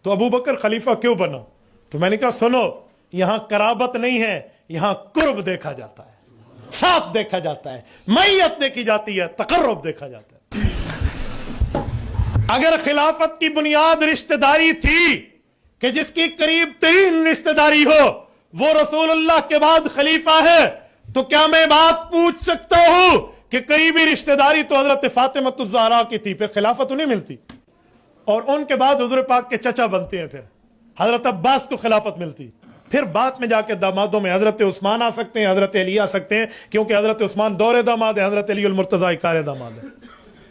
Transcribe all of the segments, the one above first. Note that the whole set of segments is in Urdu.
تو ابو بکر خلیفہ کیوں بنا؟ تو میں نے کہا سنو، یہاں قرابت نہیں ہے، یہاں قرب دیکھا جاتا ہے، ساتھ دیکھا جاتا ہے، معیت دیکھی جاتی ہے، تقرب دیکھا جاتا ہے۔ اگر خلافت کی بنیاد رشتہ داری تھی کہ جس کی قریب ترین رشتہ داری ہو وہ رسول اللہ کے بعد خلیفہ ہے، تو کیا میں بات پوچھ سکتا ہوں کہ قریبی رشتہ داری تو حضرت فاطمہ الزہرا کی تھی، پھر خلافت انہیں ملتی، اور ان کے بعد حضور پاک کے چچا بنتے ہیں، پھر حضرت عباس کو خلافت ملتی، پھر بعد میں جا کے دامادوں میں حضرت عثمان آ سکتے ہیں، حضرت علی آ سکتے ہیں، کیونکہ حضرت عثمان دور داماد ہے، حضرت علی المرتضی کار داماد ہے۔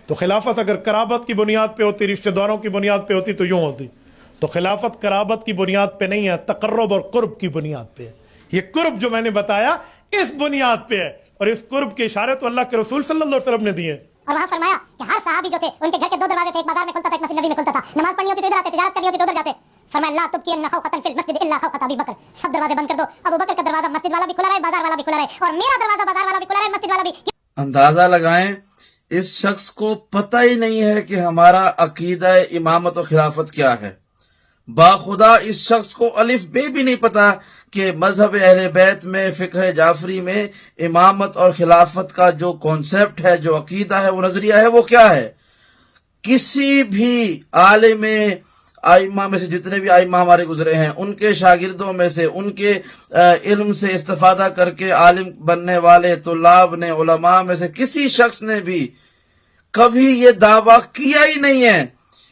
تو خلافت اگر قرابت کی بنیاد پہ ہوتی، رشتہ داروں کی بنیاد پہ ہوتی تو یوں ہوتی۔ تو خلافت قرابت کی بنیاد پہ نہیں ہے، تقرب اور قرب کی بنیاد پہ ہے۔ یہ قرب جو میں نے بتایا اس بنیاد پہ ہے، اور اس قرب کے اشارے تو اللہ کے رسول صلی اللہ علیہ وسلم نے دیے۔ اور وہاں فرمایا کہ ہر صحابی جو تھے ان کے گھر کے 2 دروازے تھے، ایک بازار میں کھلتا تھا، ایک مسجد نبی میں کھلتا تھا، نماز پڑھنی ہوتی تو ادھر آتے، تجارت کرنی ہوتی تو ادھر جاتے۔ فرمایا لا تبقین خوخۃ فی المسجد الا خوخۃ ابی بکر، سب دروازے بند کر دو، ابو بکر کا دروازہ مسجد والا بھی کھلا رہے، بازار والا بھی کھلا رہے، اور میرا دروازہ بازار والا بھی کھلا رہے، مسجد والا بھی۔ اندازہ لگائیں اس شخص کو پتہ ہی نہیں ہے کہ ہمارا عقیدہ امامت و خلافت کیا ہے۔ باخدا اس شخص کو الف بے بھی نہیں پتا کہ مذہب اہل بیت میں، فقہ جعفری میں امامت اور خلافت کا جو کانسیپٹ ہے، جو عقیدہ ہے، وہ نظریہ ہے، وہ کیا ہے۔ کسی بھی عالم ائمہ میں سے، جتنے بھی ائمہ ہمارے گزرے ہیں، ان کے شاگردوں میں سے، ان کے علم سے استفادہ کر کے عالم بننے والے طلاب نے، علماء میں سے کسی شخص نے بھی کبھی یہ دعویٰ کیا ہی نہیں ہے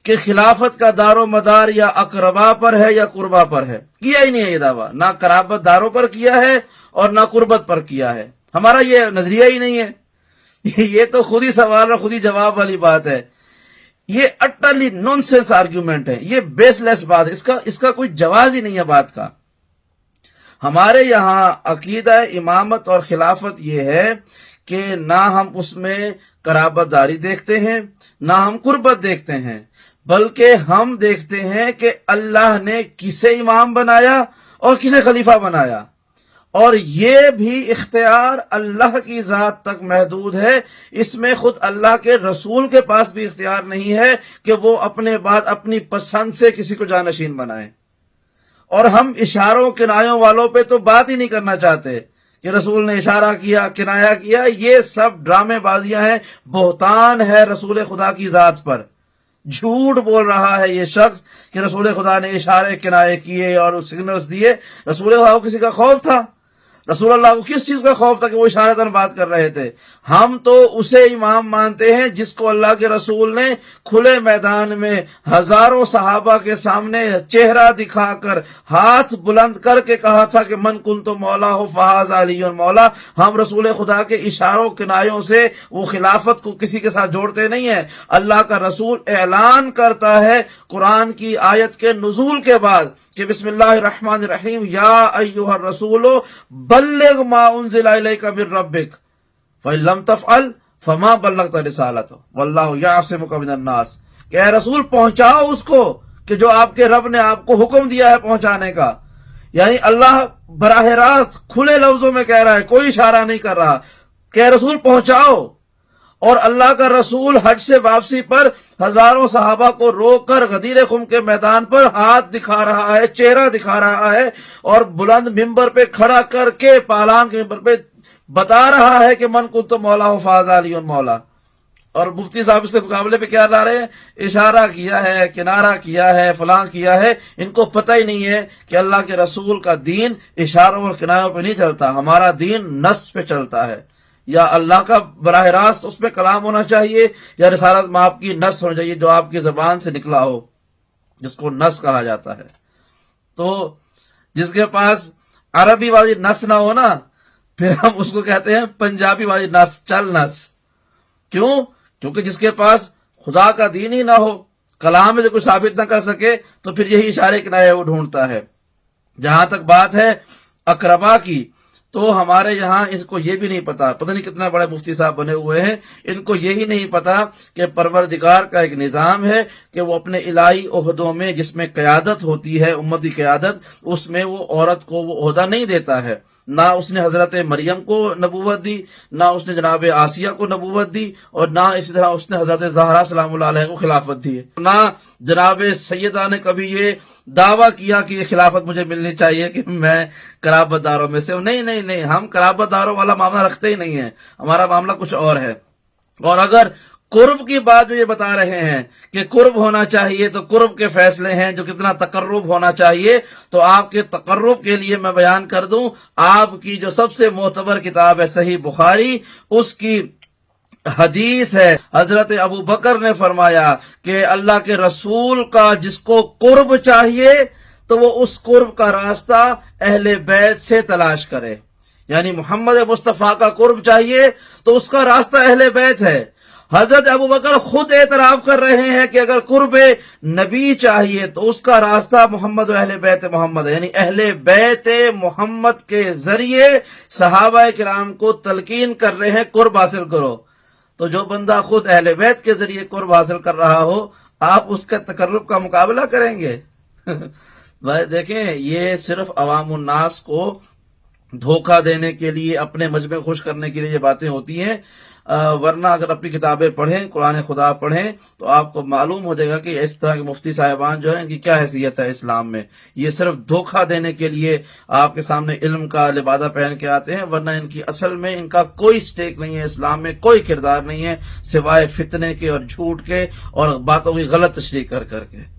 کہ خلافت کا دار و مدار یا اقربا پر ہے یا قربا پر ہے، کیا ہی نہیں ہے یہ دعویٰ، نہ قرابت داروں پر کیا ہے اور نہ قربت پر کیا ہے۔ ہمارا یہ نظریہ ہی نہیں ہے۔ یہ تو خود ہی سوال اور خود ہی جواب والی بات ہے۔ یہ اٹرلی نون سینس آرگیومنٹ ہے، یہ بیس لیس بات ہے، اس کا کوئی جواز ہی نہیں ہے بات کا۔ ہمارے یہاں عقیدہ امامت اور خلافت یہ ہے کہ نہ ہم اس میں قرابت داری دیکھتے ہیں، نہ ہم قربت دیکھتے ہیں، بلکہ ہم دیکھتے ہیں کہ اللہ نے کسے امام بنایا اور کسے خلیفہ بنایا، اور یہ بھی اختیار اللہ کی ذات تک محدود ہے۔ اس میں خود اللہ کے رسول کے پاس بھی اختیار نہیں ہے کہ وہ اپنے بعد اپنی پسند سے کسی کو جانشین بنائیں۔ اور ہم اشاروں کنایوں والوں پہ تو بات ہی نہیں کرنا چاہتے کہ رسول نے اشارہ کیا، کنایا کیا، یہ سب ڈرامے بازیاں ہیں، بہتان ہے رسول خدا کی ذات پر۔ جھوٹ بول رہا ہے یہ شخص کہ رسول خدا نے اشارے کنائے کیے اور سگنلز دیے۔ رسول خدا کو کسی کا خوف تھا؟ رسول اللہ کو کس چیز کا خوف تھا کہ وہ اشارتاً بات کر رہے تھے؟ ہم تو اسے امام مانتے ہیں جس کو اللہ کے رسول نے کھلے میدان میں ہزاروں صحابہ کے سامنے چہرہ دکھا کر، ہاتھ بلند کر کے کہا تھا کہ من کنت مولا ہو فہذا علی مولا۔ ہم رسول خدا کے اشاروں کنایوں سے وہ خلافت کو کسی کے ساتھ جوڑتے نہیں ہیں۔ اللہ کا رسول اعلان کرتا ہے قرآن کی آیت کے نزول کے بعد کہ بسم اللہ الرحمن الرحیم، یا ایھا الرسول بلغ ما انزل الیک من ربک فإن لم تفعل فما بلغت رسالتہ واللہ یعصمک من الناس، کہ اے رسول پہنچاؤ اس کو کہ جو آپ کے رب نے آپ کو حکم دیا ہے پہنچانے کا۔ یعنی اللہ براہ راست کھلے لفظوں میں کہہ رہا ہے، کوئی اشارہ نہیں کر رہا کہ اے رسول پہنچاؤ۔ اور اللہ کا رسول حج سے واپسی پر ہزاروں صحابہ کو روک کر غدیر خم کے میدان پر ہاتھ دکھا رہا ہے، چہرہ دکھا رہا ہے، اور بلند ممبر پہ کھڑا کر کے، پالان کے ممبر پہ بتا رہا ہے کہ من کنت مولا ہو فہذا علی مولا۔ اور مفتی صاحب اس کے مقابلے پہ کیا لا رہے ہیں؟ اشارہ کیا ہے، کنارہ کیا ہے، فلاں کیا ہے۔ ان کو پتہ ہی نہیں ہے کہ اللہ کے رسول کا دین اشاروں اور کناروں پہ نہیں چلتا، ہمارا دین نص پہ چلتا ہے۔ یا اللہ کا براہ راست اس میں کلام ہونا چاہیے، یا رسالت میں آپ کی نص ہونا چاہیے جو آپ کی زبان سے نکلا ہو، جس کو نص کہا جاتا ہے۔ تو جس کے پاس عربی والی نص نہ ہو نا، پھر ہم اس کو کہتے ہیں پنجابی والی نص، چل نص۔ کیوں؟ کیونکہ جس کے پاس خدا کا دین ہی نہ ہو، کلام میں سے کوئی ثابت نہ کر سکے، تو پھر یہی اشارے کنائے وہ ڈھونڈتا ہے۔ جہاں تک بات ہے اقربا کی، تو ہمارے یہاں اس کو یہ بھی نہیں پتا نہیں کتنا بڑے مفتی صاحب بنے ہوئے ہیں، ان کو یہی نہیں پتا کہ پروردگار کا ایک نظام ہے کہ وہ اپنے الہی عہدوں میں جس میں قیادت ہوتی ہے، امتی قیادت، اس میں وہ عورت کو وہ عہدہ نہیں دیتا ہے۔ نہ اس نے حضرت مریم کو نبوت دی، نہ اس نے جناب آسیہ کو نبوت دی، اور نہ اسی طرح اس نے حضرت زہرا سلام اللہ علیہ کو خلافت دی ہے۔ نہ جناب سیدہ نے کبھی یہ دعویٰ کیا کہ یہ خلافت مجھے ملنی چاہیے کہ میں قرابت داروں میں سے ہوں۔ نہیں، ہم قرابت داروں والا معاملہ رکھتے ہی نہیں ہیں، ہمارا معاملہ کچھ اور ہے۔ اور اگر قرب کی بات جو یہ بتا رہے ہیں کہ قرب ہونا چاہیے، تو قرب کے فیصلے ہیں جو کتنا تقرب ہونا چاہیے، تو آپ کے تقرب کے لیے میں بیان کر دوں، آپ کی جو سب سے معتبر کتاب ہے صحیح بخاری، اس کی حدیث ہے، حضرت ابو بکر نے فرمایا کہ اللہ کے رسول کا جس کو قرب چاہیے تو وہ اس قرب کا راستہ اہل بیت سے تلاش کرے، یعنی محمد مصطفیٰ کا قرب چاہیے تو اس کا راستہ اہل بیت ہے۔ حضرت ابو بکر خود اعتراف کر رہے ہیں کہ اگر قرب نبی چاہیے تو اس کا راستہ محمد و اہل بیت محمد ہے، یعنی اہل بیت محمد کے ذریعے صحابہ کرام کو تلقین کر رہے ہیں قرب حاصل کرو۔ تو جو بندہ خود اہل بیت کے ذریعے قرب حاصل کر رہا ہو، آپ اس کے تقرب کا مقابلہ کریں گے؟ بھائی دیکھیں، یہ صرف عوام الناس کو دھوکہ دینے کے لیے، اپنے مجمع خوش کرنے کے لیے یہ باتیں ہوتی ہیں، ورنہ اگر اپنی کتابیں پڑھیں، قرآن خدا پڑھیں، تو آپ کو معلوم ہو جائے گا کہ اس طرح کے مفتی صاحبان جو ہیں ان کی کیا حیثیت ہے اسلام میں۔ یہ صرف دھوکہ دینے کے لیے آپ کے سامنے علم کا لبادہ پہن کے آتے ہیں، ورنہ ان کی اصل میں ان کا کوئی سٹیک نہیں ہے، اسلام میں کوئی کردار نہیں ہے سوائے فتنے کے اور جھوٹ کے اور باتوں کی غلط تشریح کر کے۔